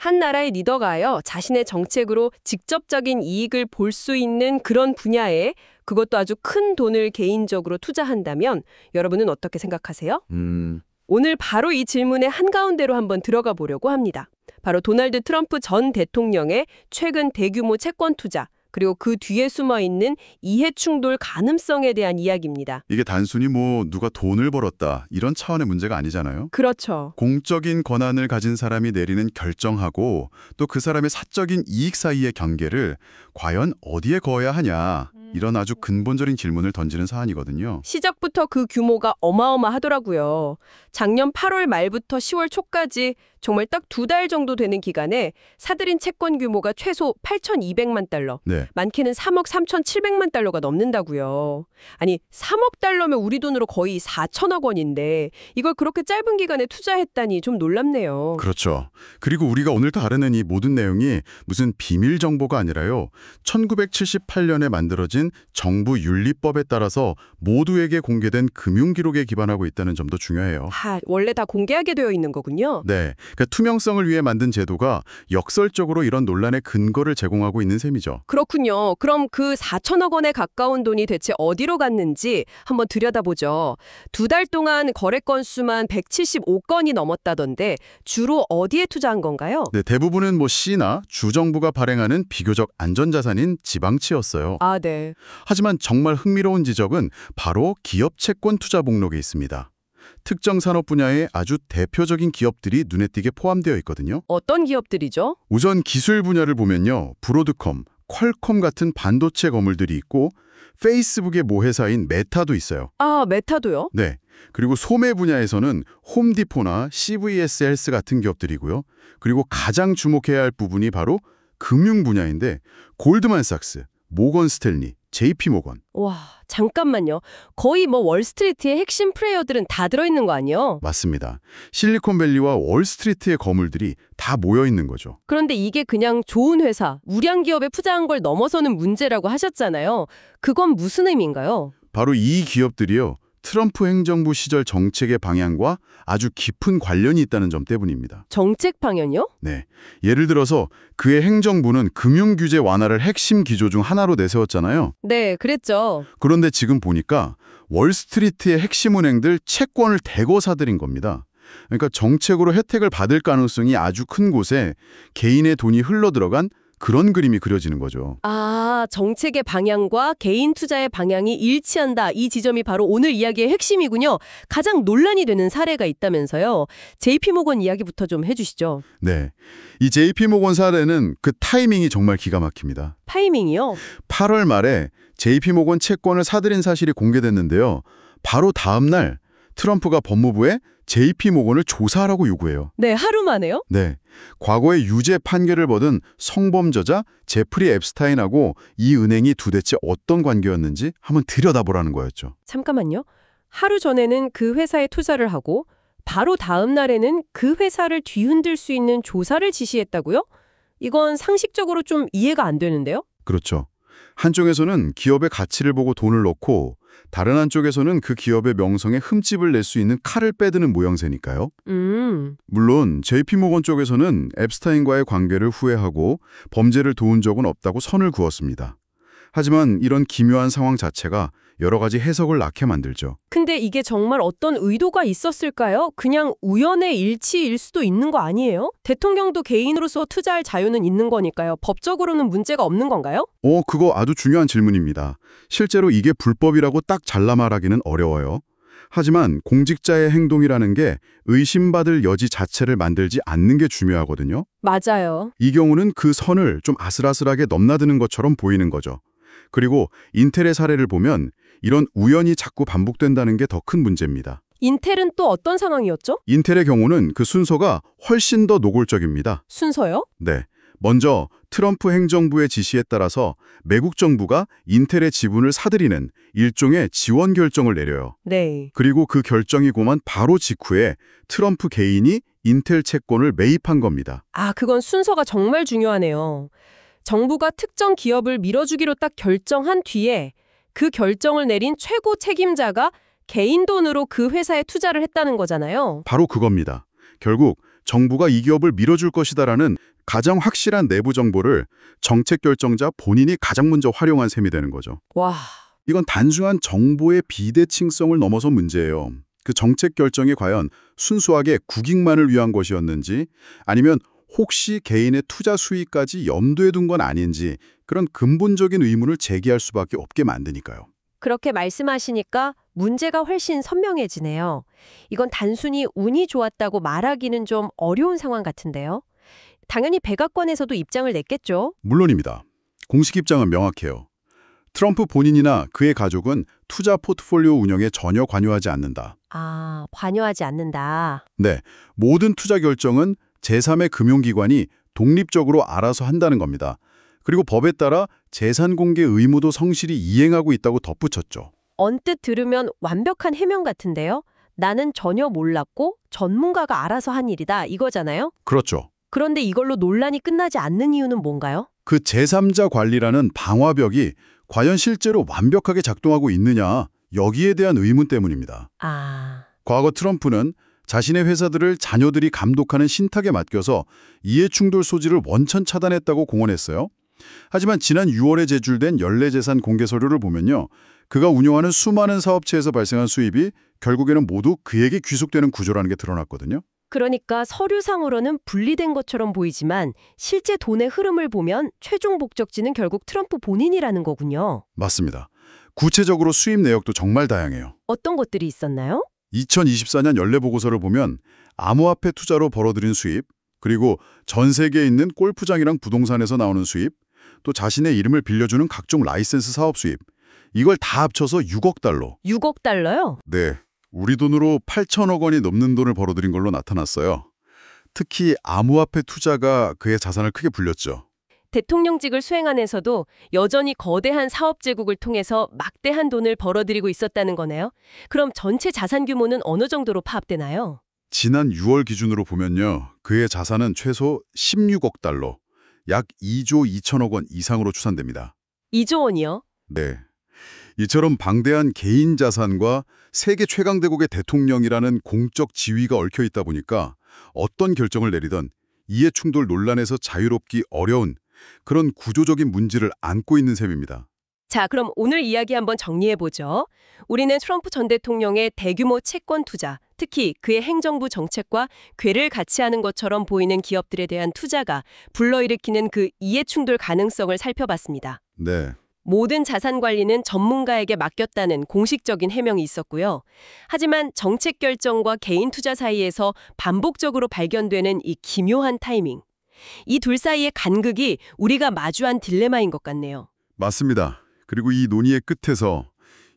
한 나라의 리더가요, 자신의 정책으로 직접적인 이익을 볼 수 있는 그런 분야에 그것도 아주 큰 돈을 개인적으로 투자한다면 여러분은 어떻게 생각하세요? 오늘 바로 이 질문의 한가운데로 한번 들어가 보려고 합니다. 바로 도널드 트럼프 전 대통령의 최근 대규모 채권 투자, 그리고 그 뒤에 숨어있는 이해충돌 가능성에 대한 이야기입니다. 이게 단순히 누가 돈을 벌었다 이런 차원의 문제가 아니잖아요. 그렇죠. 공적인 권한을 가진 사람이 내리는 결정하고 또 그 사람의 사적인 이익 사이의 경계를 과연 어디에 거어야 하냐, 이런 아주 근본적인 질문을 던지는 사안이거든요. 시작부터 그 규모가 어마어마하더라고요. 작년 8월 말부터 10월 초까지 정말 딱 2달 정도 되는 기간에 사들인 채권 규모가 최소 8,200만 달러, 네. 많게는 3억 3,700만 달러가 넘는다고요. 아니, 3억 달러면 우리 돈으로 거의 4천억 원인데 이걸 그렇게 짧은 기간에 투자했다니 좀 놀랍네요. 그렇죠. 그리고 우리가 오늘 다루는 이 모든 내용이 무슨 비밀 정보가 아니라요. 1978년에 만들어진 정부 윤리법에 따라서 모두에게 공개된 금융기록에 기반하고 있다는 점도 중요해요. 원래 다 공개하게 되어 있는 거군요. 네, 그러니까 투명성을 위해 만든 제도가 역설적으로 이런 논란의 근거를 제공하고 있는 셈이죠. 그렇군요. 그럼 그 4천억 원에 가까운 돈이 대체 어디로 갔는지 한번 들여다보죠. 2달 동안 거래 건수만 175건이 넘었다던데 주로 어디에 투자한 건가요? 네, 대부분은 시나 주정부가 발행하는 비교적 안전자산인 지방치였어요. 네. 하지만 정말 흥미로운 지적은 바로 기업 채권 투자 목록에 있습니다. 특정 산업 분야의 아주 대표적인 기업들이 눈에 띄게 포함되어 있거든요. 어떤 기업들이죠? 우선 기술 분야를 보면요. 브로드컴, 퀄컴 같은 반도체 거물들이 있고 페이스북의 모회사인 메타도 있어요. 메타도요? 네. 그리고 소매 분야에서는 홈디포나 CVS 헬스 같은 기업들이고요. 그리고 가장 주목해야 할 부분이 바로 금융 분야인데 골드만삭스, 모건 스탠리, JP 모건. 와, 잠깐만요. 거의 월스트리트의 핵심 플레이어들은 다 들어있는 거 아니에요? 맞습니다. 실리콘밸리와 월스트리트의 거물들이 다 모여 있는 거죠. 그런데 이게 그냥 좋은 회사, 우량 기업에 투자한 걸 넘어서는 문제라고 하셨잖아요. 그건 무슨 의미인가요? 바로 이 기업들이요. 트럼프 행정부 시절 정책의 방향과 아주 깊은 관련이 있다는 점 때문입니다. 정책 방향이요? 네. 예를 들어서 그의 행정부는 금융규제 완화를 핵심 기조 중 하나로 내세웠잖아요. 네, 그랬죠. 그런데 지금 보니까 월스트리트의 핵심 은행들 채권을 대거 사들인 겁니다. 그러니까 정책으로 혜택을 받을 가능성이 아주 큰 곳에 개인의 돈이 흘러들어간 그런 그림이 그려지는 거죠. 정책의 방향과 개인 투자의 방향이 일치한다. 이 지점이 바로 오늘 이야기의 핵심이군요. 가장 논란이 되는 사례가 있다면서요. JP모건 이야기부터 좀 해주시죠. 네, 이 JP모건 사례는 그 타이밍이 정말 기가 막힙니다. 타이밍이요? 8월 말에 JP모건 채권을 사들인 사실이 공개됐는데요. 바로 다음 날 트럼프가 법무부에 JP모건을 조사하라고 요구해요. 네, 하루 만에요? 네, 과거에 유죄 판결을 받은 성범죄자 제프리 앱스타인하고 이 은행이 도대체 어떤 관계였는지 한번 들여다보라는 거였죠. 잠깐만요. 하루 전에는 그 회사에 투자를 하고 바로 다음 날에는 그 회사를 뒤흔들 수 있는 조사를 지시했다고요? 이건 상식적으로 좀 이해가 안 되는데요? 그렇죠. 한쪽에서는 기업의 가치를 보고 돈을 넣고 다른 한쪽에서는 그 기업의 명성에 흠집을 낼 수 있는 칼을 빼드는 모양새니까요. 물론 JP모건 쪽에서는 앱스타인과의 관계를 후회하고 범죄를 도운 적은 없다고 선을 그었습니다. 하지만 이런 기묘한 상황 자체가 여러 가지 해석을 낳게 만들죠. 근데 이게 정말 어떤 의도가 있었을까요? 그냥 우연의 일치일 수도 있는 거 아니에요? 대통령도 개인으로서 투자할 자유는 있는 거니까요. 법적으로는 문제가 없는 건가요? 그거 아주 중요한 질문입니다. 실제로 이게 불법이라고 딱 잘라 말하기는 어려워요. 하지만 공직자의 행동이라는 게 의심받을 여지 자체를 만들지 않는 게 중요하거든요. 맞아요. 이 경우는 그 선을 좀 아슬아슬하게 넘나드는 것처럼 보이는 거죠. 그리고 인텔의 사례를 보면 이런 우연이 자꾸 반복된다는 게 더 큰 문제입니다. 인텔은 또 어떤 상황이었죠? 인텔의 경우는 그 순서가 훨씬 더 노골적입니다. 순서요? 네. 먼저 트럼프 행정부의 지시에 따라서 미국 정부가 인텔의 지분을 사들이는 일종의 지원 결정을 내려요. 네. 그리고 그 결정이 고만 바로 직후에 트럼프 개인이 인텔 채권을 매입한 겁니다. 그건 순서가 정말 중요하네요. 정부가 특정 기업을 밀어주기로 딱 결정한 뒤에 그 결정을 내린 최고 책임자가 개인 돈으로 그 회사에 투자를 했다는 거잖아요. 바로 그겁니다. 결국 정부가 이 기업을 밀어줄 것이다라는 가장 확실한 내부 정보를 정책 결정자 본인이 가장 먼저 활용한 셈이 되는 거죠. 와, 이건 단순한 정보의 비대칭성을 넘어서 문제예요. 그 정책 결정이 과연 순수하게 국익만을 위한 것이었는지 아니면 혹시 개인의 투자 수익까지 염두에 둔 건 아닌지 그런 근본적인 의문을 제기할 수밖에 없게 만드니까요. 그렇게 말씀하시니까 문제가 훨씬 선명해지네요. 이건 단순히 운이 좋았다고 말하기는 좀 어려운 상황 같은데요. 당연히 백악관에서도 입장을 냈겠죠? 물론입니다. 공식 입장은 명확해요. 트럼프 본인이나 그의 가족은 투자 포트폴리오 운영에 전혀 관여하지 않는다. 아, 관여하지 않는다. 네, 모든 투자 결정은 제3의 금융기관이 독립적으로 알아서 한다는 겁니다. 그리고 법에 따라 재산 공개 의무도 성실히 이행하고 있다고 덧붙였죠. 언뜻 들으면 완벽한 해명 같은데요? 나는 전혀 몰랐고 전문가가 알아서 한 일이다 이거잖아요? 그렇죠. 그런데 이걸로 논란이 끝나지 않는 이유는 뭔가요? 그 제3자 관리라는 방화벽이 과연 실제로 완벽하게 작동하고 있느냐, 여기에 대한 의문 때문입니다. 아, 과거 트럼프는 자신의 회사들을 자녀들이 감독하는 신탁에 맡겨서 이해충돌 소지를 원천 차단했다고 공언했어요. 하지만 지난 6월에 제출된 연례재산 공개 서류를 보면요. 그가 운영하는 수많은 사업체에서 발생한 수입이 결국에는 모두 그에게 귀속되는 구조라는 게 드러났거든요. 그러니까 서류상으로는 분리된 것처럼 보이지만 실제 돈의 흐름을 보면 최종 목적지는 결국 트럼프 본인이라는 거군요. 맞습니다. 구체적으로 수입 내역도 정말 다양해요. 어떤 것들이 있었나요? 2024년 연례보고서를 보면 암호화폐 투자로 벌어들인 수입, 그리고 전 세계에 있는 골프장이랑 부동산에서 나오는 수입, 또 자신의 이름을 빌려주는 각종 라이센스 사업 수입, 이걸 다 합쳐서 6억 달러. 6억 달러요? 네, 우리 돈으로 8천억 원이 넘는 돈을 벌어들인 걸로 나타났어요. 특히 암호화폐 투자가 그의 자산을 크게 불렸죠. 대통령직을 수행하면서도 여전히 거대한 사업 제국을 통해서 막대한 돈을 벌어들이고 있었다는 거네요. 그럼 전체 자산 규모는 어느 정도로 파악되나요? 지난 6월 기준으로 보면요. 그의 자산은 최소 16억 달러, 약 2조 2천억 원 이상으로 추산됩니다. 2조 원이요? 네. 이처럼 방대한 개인 자산과 세계 최강 대국의 대통령이라는 공적 지위가 얽혀 있다 보니까 어떤 결정을 내리던 이해충돌 논란에서 자유롭기 어려운 그런 구조적인 문제를 안고 있는 셈입니다. 자, 그럼 오늘 이야기 한번 정리해보죠. 우리는 트럼프 전 대통령의 대규모 채권 투자, 특히 그의 행정부 정책과 궤를 같이 하는 것처럼 보이는 기업들에 대한 투자가 불러일으키는 그 이해충돌 가능성을 살펴봤습니다. 네. 모든 자산 관리는 전문가에게 맡겼다는 공식적인 해명이 있었고요. 하지만 정책 결정과 개인 투자 사이에서 반복적으로 발견되는 이 기묘한 타이밍. 이 둘 사이의 간극이 우리가 마주한 딜레마인 것 같네요. 맞습니다. 그리고 이 논의의 끝에서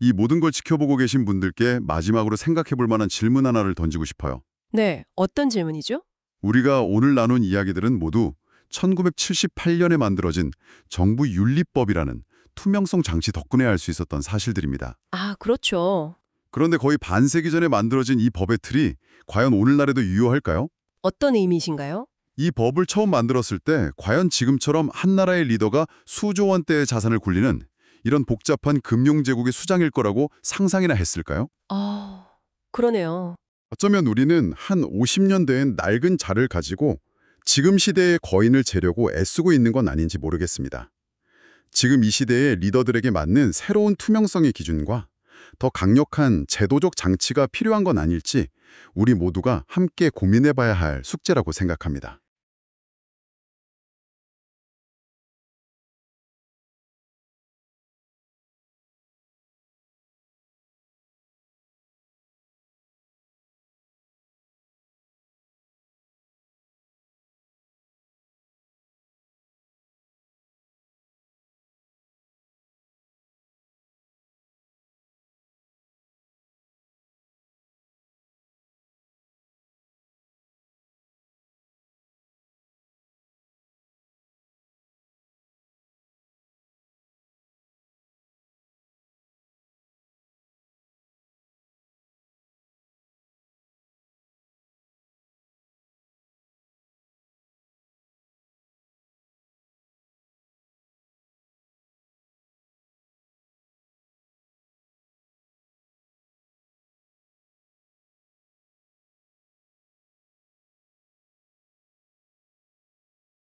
이 모든 걸 지켜보고 계신 분들께 마지막으로 생각해 볼 만한 질문 하나를 던지고 싶어요. 네, 어떤 질문이죠? 우리가 오늘 나눈 이야기들은 모두 1978년에 만들어진 정부 윤리법이라는 투명성 장치 덕분에 알 수 있었던 사실들입니다. 아, 그렇죠. 그런데 거의 반세기 전에 만들어진 이 법의 틀이 과연 오늘날에도 유효할까요? 어떤 의미이신가요? 이 법을 처음 만들었을 때 과연 지금처럼 한 나라의 리더가 수조 원대의 자산을 굴리는 이런 복잡한 금융제국의 수장일 거라고 상상이나 했을까요? 그러네요. 어쩌면 우리는 한 50년 된 낡은 자를 가지고 지금 시대의 거인을 재려고 애쓰고 있는 건 아닌지 모르겠습니다. 지금 이 시대의 리더들에게 맞는 새로운 투명성의 기준과 더 강력한 제도적 장치가 필요한 건 아닐지 우리 모두가 함께 고민해봐야 할 숙제라고 생각합니다.